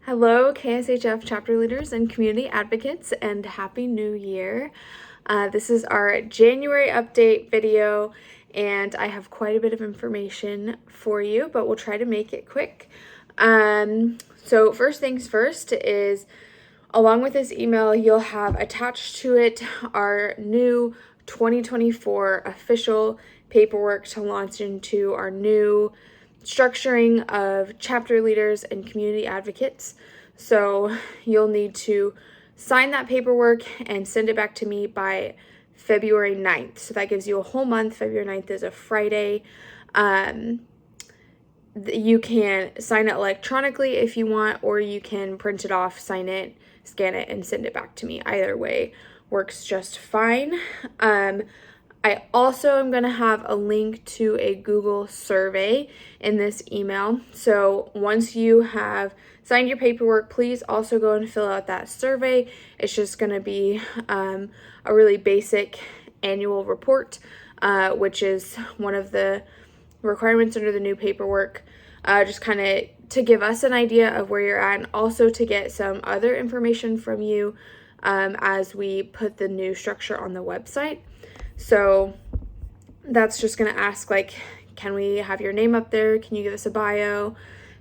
Hello, KSHF chapter leaders and community advocates, and Happy New Year. This is our January update video, and I have quite a bit of information for you, but we'll try to make it quick. So first things first is, along with this email, you'll have attached to it our new 2024 official paperwork to launch into our new structuring of chapter leaders and community advocates. So you'll need to sign that paperwork and send it back to me by February 9th. So that gives you a whole month. February 9th is a Friday. You can sign it electronically if you want, or you can print it off, sign it, scan it, and send it back to me. Either way works just fine. I also am going to have a link to a Google survey in this email. So once you have signed your paperwork, please also go and fill out that survey. It's just going to be a really basic annual report, which is one of the requirements under the new paperwork, just kind of to give us an idea of where you're at, and also to get some other information from you as we put the new structure on the website. So that's just going to ask, like, can we have your name up there? Can you give us a bio?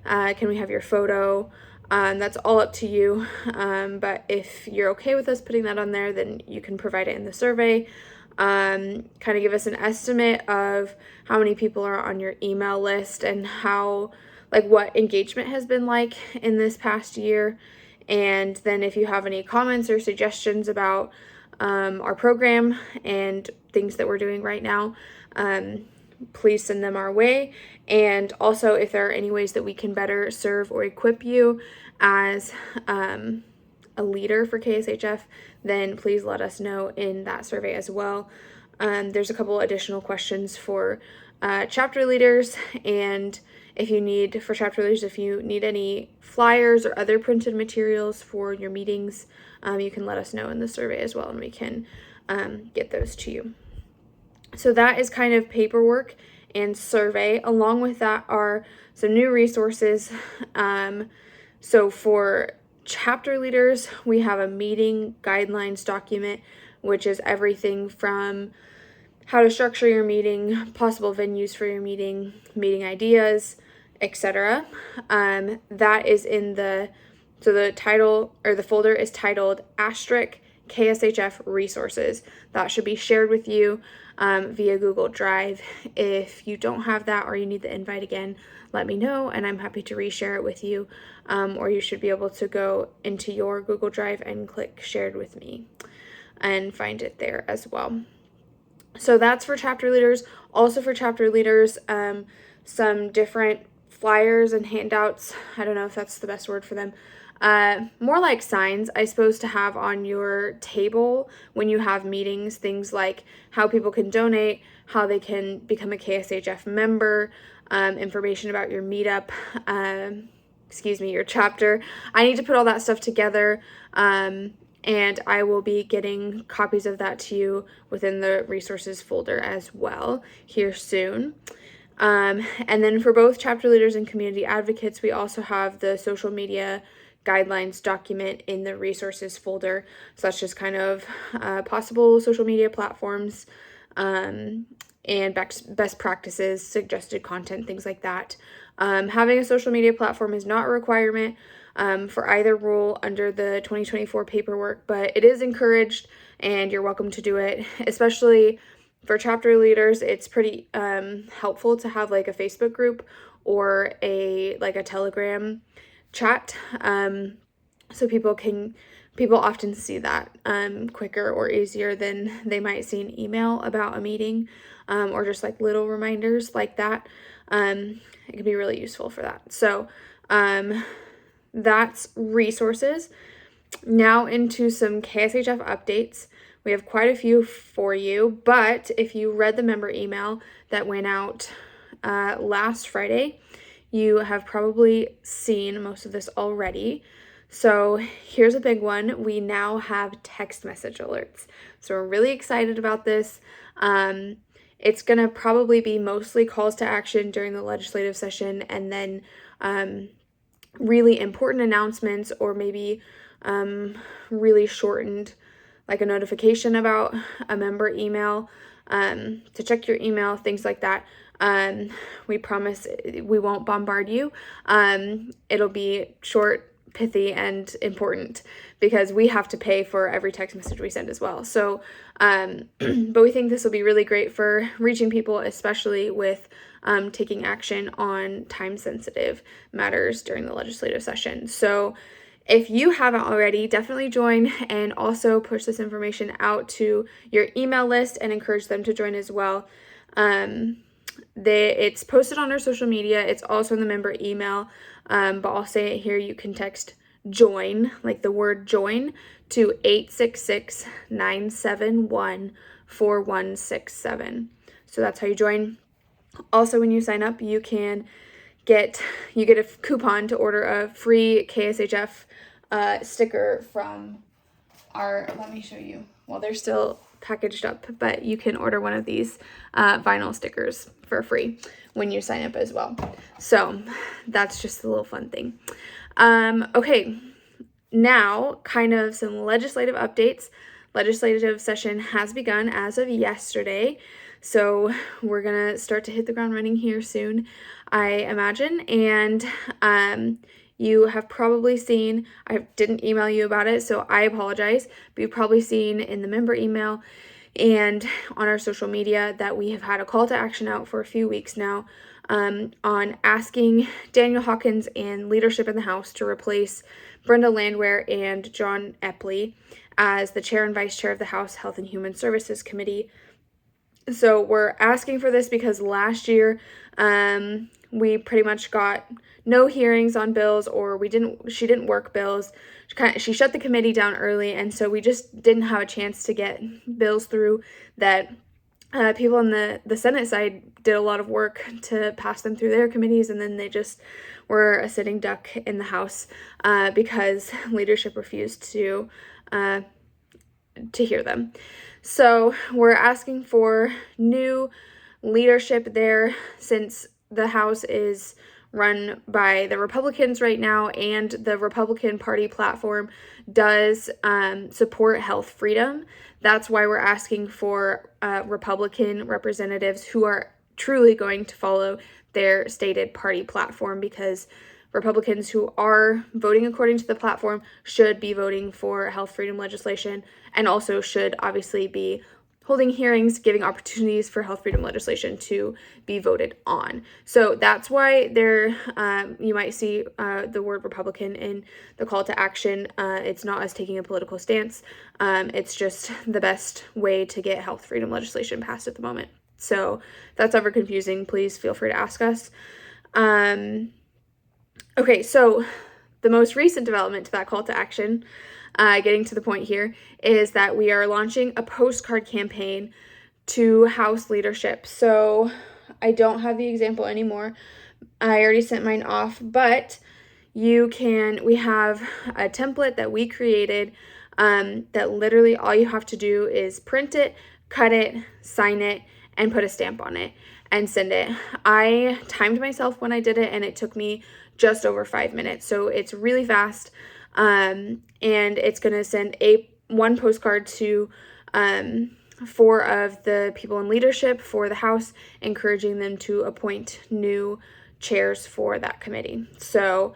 Can we have your photo? That's all up to you. But if you're okay with us putting that on there, then you can provide it in the survey. Kind of give us an estimate of how many people are on your email list and how, like, what engagement has been like in this past year. And then if you have any comments or suggestions about our program and things that we're doing right now, please send them our way. And also, if there are any ways that we can better serve or equip you as a leader for KSHF, then please let us know in that survey as well. There's a couple additional questions for chapter leaders, and if you need any flyers or other printed materials for your meetings, you can let us know in the survey as well, and we can get those to you. So that is kind of paperwork and survey. Along with that are some new resources. So for chapter leaders, we have a meeting guidelines document, which is everything from how to structure your meeting, possible venues for your meeting, meeting ideas, etc. That is in the title, or the folder is titled Asterisk KSHF Resources. That should be shared with you via Google Drive. If you don't have that, or you need the invite again, let me know and I'm happy to reshare it with you. Or you should be able to go into your Google Drive and click shared with me and find it there as well. So that's for chapter leaders. Also for chapter leaders, some different flyers and handouts. I don't know if that's the best word for them. More like signs, I suppose, to have on your table when you have meetings. Things like how people can donate, how they can become a KSHF member, information about your meetup, your chapter. I need to put all that stuff together, and I will be getting copies of that to you within the resources folder as well here soon. And then for both chapter leaders and community advocates, we also have the social media guidelines document in the resources folder. So that's just kind of possible social media platforms and best practices, suggested content, things like that. Having a social media platform is not a requirement for either role under the 2024 paperwork, but it is encouraged and you're welcome to do it. Especially for chapter leaders, it's pretty helpful to have like a Facebook group or a Telegram chat, so people often see that quicker or easier than they might see an email about a meeting, or just like little reminders like that. It can be really useful for that. So that's resources. Now into some KSHF updates. We have quite a few for you, but if you read the member email that went out last Friday, you have probably seen most of this already. So here's a big one. We now have text message alerts. So we're really excited about this. It's going to probably be mostly calls to action during the legislative session, and then really important announcements, or maybe really shortened, like a notification about a member email, to check your email, things like that. We promise we won't bombard you. It'll be short, pithy, and important, because we have to pay for every text message we send as well. So, but we think this will be really great for reaching people, especially with taking action on time-sensitive matters during the legislative session. So if you haven't already, definitely join, and also push this information out to your email list and encourage them to join as well. It's posted on our social media. It's also in the member email, but I'll say it here. You can text JOIN, like the word JOIN, to 866-971-4167. So that's how you join. Also, when you sign up, you get a coupon to order a free KSHF sticker from our, let me show you. Well, they're still packaged up, but you can order one of these vinyl stickers for free when you sign up as well. So that's just a little fun thing. Okay, now kind of some legislative updates. Legislative session has begun as of yesterday, so we're gonna start to hit the ground running here soon, I imagine. And you have probably seen, I didn't email you about it, so I apologize, but you've probably seen in the member email and on our social media that we have had a call to action out for a few weeks now, on asking Daniel Hawkins and leadership in the House to replace Brenda Landwehr and John Epley as the chair and vice chair of the House Health and Human Services Committee. So we're asking for this because last year we pretty much got no hearings on bills, or she didn't work bills. She shut the committee down early, and so we just didn't have a chance to get bills through that people on the Senate side did a lot of work to pass them through their committees, and then they just were a sitting duck in the House because leadership refused to hear them. So we're asking for new leadership there, since the House is run by the Republicans right now, and the Republican Party platform does support health freedom. That's why we're asking for Republican representatives who are truly going to follow their stated party platform, because Republicans who are voting according to the platform should be voting for health freedom legislation, and also should obviously be holding hearings, giving opportunities for health freedom legislation to be voted on. So that's why you might see the word Republican in the call to action. It's not us taking a political stance. It's just the best way to get health freedom legislation passed at the moment. So if that's ever confusing, please feel free to ask us. Okay, so the most recent development to that call to action, getting to the point here, is that we are launching a postcard campaign to House leadership. So I don't have the example anymore. I already sent mine off, but we have a template that we created that literally all you have to do is print it, cut it, sign it, and put a stamp on it and send it. I timed myself when I did it, and it took me just over 5 minutes. So it's really fast. And it's going to send one postcard to 4 of the people in leadership for the House, encouraging them to appoint new chairs for that committee. So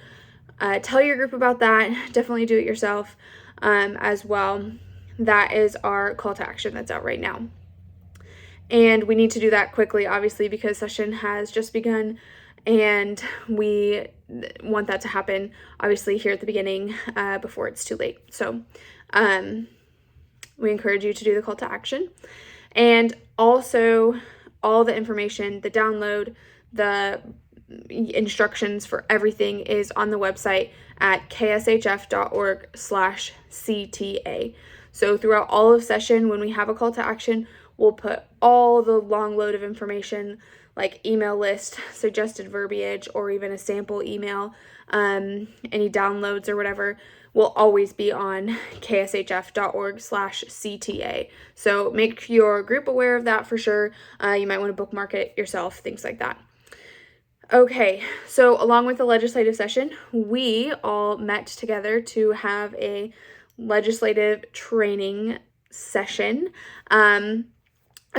tell your group about that. Definitely do it yourself as well. That is our call to action that's out right now. And we need to do that quickly, obviously, because session has just begun, and we want that to happen, obviously, here at the beginning before it's too late. So we encourage you to do the call to action. And also, all the information, the download, the instructions for everything is on the website at kshf.org/CTA. So throughout all of session, when we have a call to action, we'll put all the long load of information, like email list, suggested verbiage, or even a sample email, any downloads or whatever, will always be on kshf.org/CTA. So make your group aware of that for sure. You might want to bookmark it yourself, things like that. Okay, so along with the legislative session, we all met together to have a legislative training session a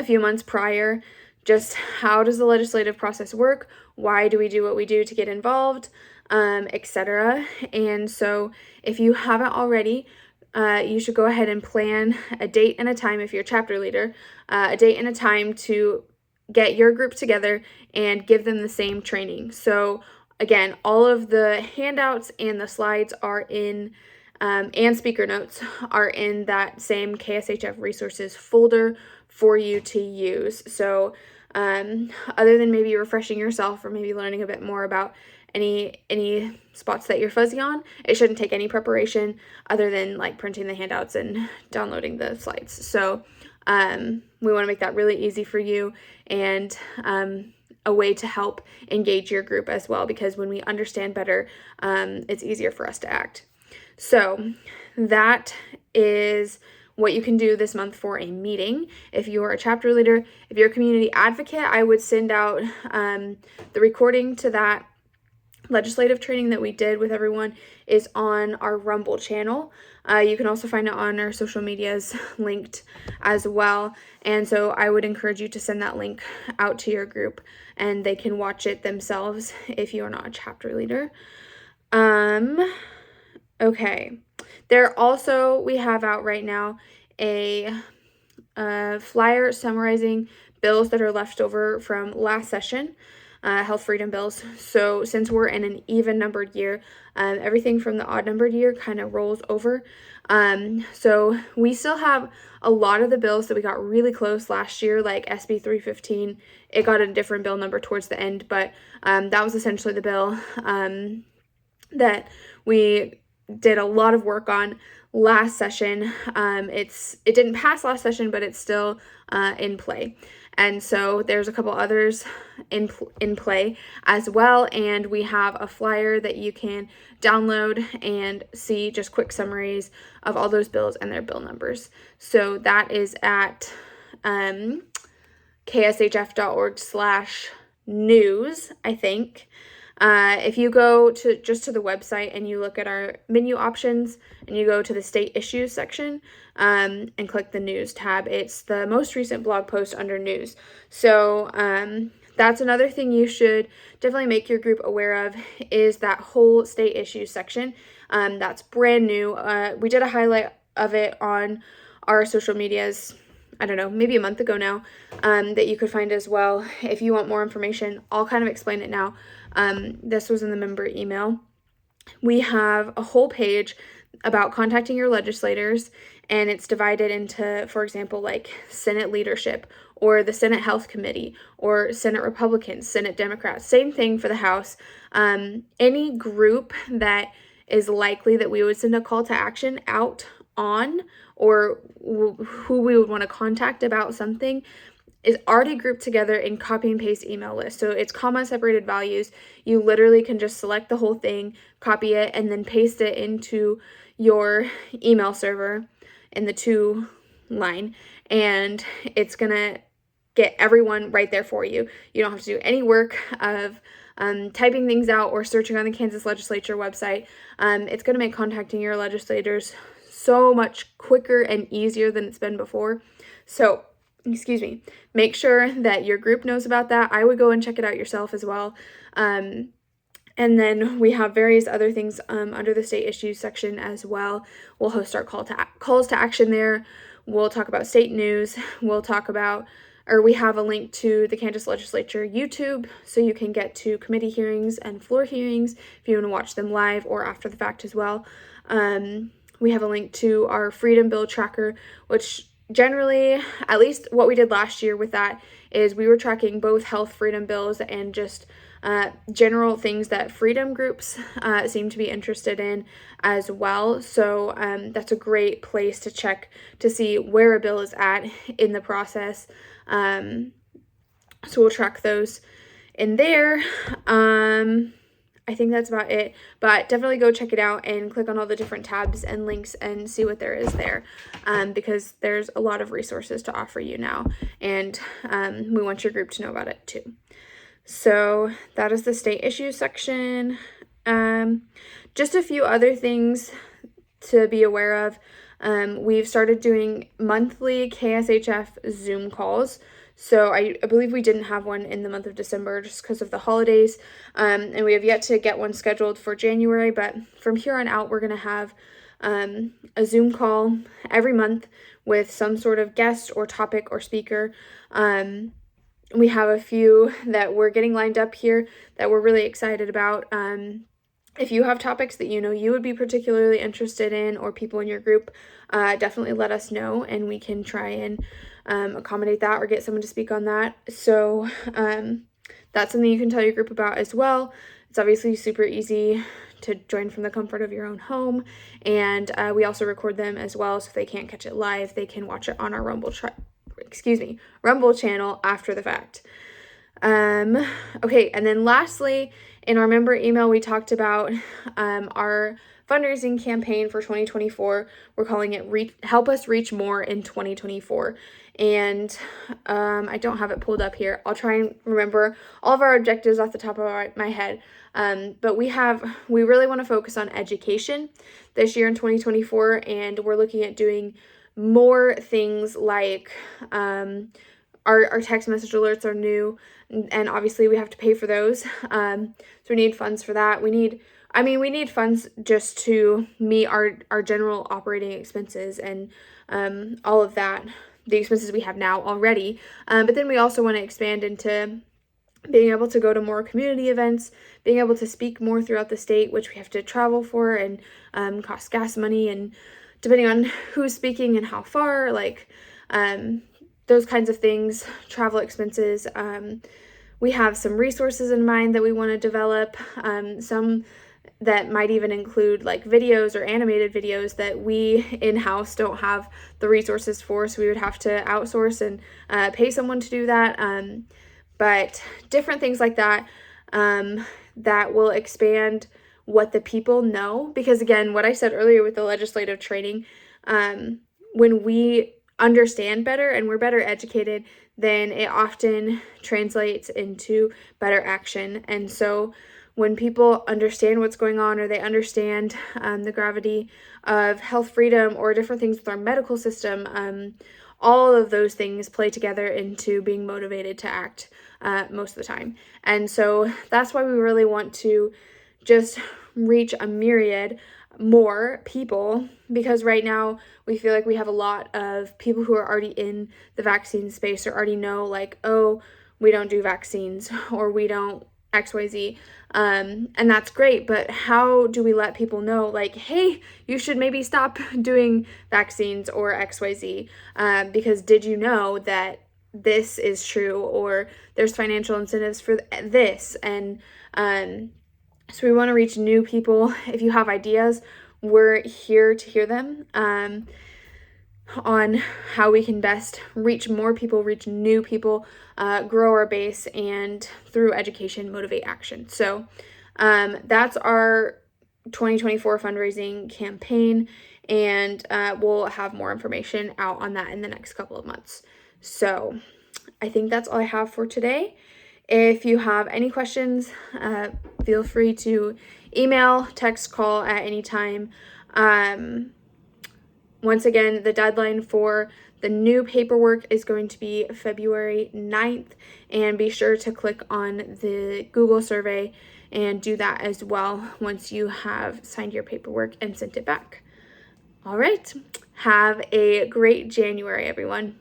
few months prior. Just how does the legislative process work? Why do we do what we do to get involved, etc. And so if you haven't already, you should go ahead and plan a date and a time if you're a chapter leader, a date and a time to get your group together and give them the same training. So again, all of the handouts and the slides are in, and speaker notes are in that same KSHF resources folder for you to use. So other than maybe refreshing yourself or maybe learning a bit more about any spots that you're fuzzy on, it shouldn't take any preparation other than like printing the handouts and downloading the slides. So we want to make that really easy for you, and a way to help engage your group as well, because when we understand better, it's easier for us to act. So that is what you can do this month for a meeting. If you are a chapter leader, if you're a community advocate, I would send out the recording to that legislative training that we did with everyone is on our Rumble channel. You can also find it on our social medias linked as well. And so I would encourage you to send that link out to your group and they can watch it themselves if you are not a chapter leader. Okay. There also, we have out right now a flyer summarizing bills that are left over from last session. Health freedom bills. So since we're in an even numbered year, everything from the odd numbered year kind of rolls over. So we still have a lot of the bills that we got really close last year, like SB 315. It got a different bill number towards the end, but that was essentially the bill that we did a lot of work on last session. It didn't pass last session, but it's still in play. And so there's a couple others in play as well. And we have a flyer that you can download and see just quick summaries of all those bills and their bill numbers. So that is at kshf.org/news, I think. If you go to the website and you look at our menu options and you go to the state issues section and click the news tab, it's the most recent blog post under news. So that's another thing you should definitely make your group aware of, is that whole state issues section. That's brand new. We did a highlight of it on our social medias, I don't know, maybe a month ago now, that you could find as well. If you want more information, I'll kind of explain it now. This was in the member email. We have a whole page about contacting your legislators, and it's divided into, for example, like Senate leadership or the Senate Health Committee or Senate Republicans, Senate Democrats. Same thing for the House. Any group that is likely that we would send a call to action out on, or who we would want to contact about something, is already grouped together in copy and paste email list. So it's comma separated values. You literally can just select the whole thing, copy it, and then paste it into your email server in the to line, and it's gonna get everyone right there for you. You don't have to do any work of typing things out or searching on the Kansas Legislature website. It's gonna make contacting your legislators so much quicker and easier than it's been before. So make sure that your group knows about that. I would go and check it out yourself as well. And then we have various other things under the state issues section as well. We'll host our calls to action there. We'll talk about state news. We'll talk about, or we have a link to the Kansas Legislature YouTube, so you can get to committee hearings and floor hearings if you want to watch them live or after the fact as well. We have a link to our Freedom Bill tracker, which generally, at least what we did last year with that, is we were tracking both health freedom bills and just general things that freedom groups seem to be interested in as well. So that's a great place to check to see where a bill is at in the process. So we'll track those in there. I think that's about it, but definitely go check it out and click on all the different tabs and links and see what there is there, because there's a lot of resources to offer you now, and we want your group to know about it too. So that is the state issue section. Just a few other things to be aware of. We've started doing monthly KSHF Zoom calls. So I believe we didn't have one in the month of December just because of the holidays. And we have yet to get one scheduled for January, but from here on out, we're going to have a Zoom call every month with some sort of guest or topic or speaker. We have a few that we're getting lined up here that we're really excited about. If you have topics that you know you would be particularly interested in, or people in your group, definitely let us know and we can try and accommodate that or get someone to speak on that. So that's something you can tell your group about as well. It's obviously super easy to join from the comfort of your own home, and we also record them as well, so if they can't catch it live, they can watch it on our Rumble channel after the fact. Okay, and then lastly, in our member email, we talked about our fundraising campaign for 2024. We're calling it Help Us Reach More in 2024. And I don't have it pulled up here. I'll try and remember all of our objectives off the top of my head. But we really want to focus on education this year in 2024, and we're looking at doing more things like our text message alerts are new, and obviously we have to pay for those. So we need funds for that. We need funds just to meet our general operating expenses and all of that, the expenses we have now already. But then we also want to expand into being able to go to more community events, being able to speak more throughout the state, which we have to travel for and cost gas money, and depending on who's speaking and how far, those kinds of things, travel expenses. We have some resources in mind that we want to develop, some that might even include like videos or animated videos that we in-house don't have the resources for, so we would have to outsource and pay someone to do that. But different things like that that will expand what the people know, because again, what I said earlier with the legislative training, when we understand better and we're better educated, then it often translates into better action. And so when people understand what's going on, or they understand the gravity of health freedom or different things with our medical system, all of those things play together into being motivated to act most of the time. And so that's why we really want to just reach a myriad more people, because right now we feel like we have a lot of people who are already in the vaccine space or already know, like, oh, we don't do vaccines or we don't XYZ. And that's great, but how do we let people know, like, hey, you should maybe stop doing vaccines or XYZ, because did you know that this is true, or there's financial incentives for this? And so we want to reach new people. If you have ideas, we're here to hear them on how we can best reach more people, reach new people, grow our base, and through education, motivate action. So that's our 2024 fundraising campaign, and we'll have more information out on that in the next couple of months. So I think that's all I have for today. If you have any questions, feel free to email, text, call at any time. Once again, the deadline for the new paperwork is going to be February 9th, and be sure to click on the Google survey and do that as well once you have signed your paperwork and sent it back. All right, have a great January, everyone.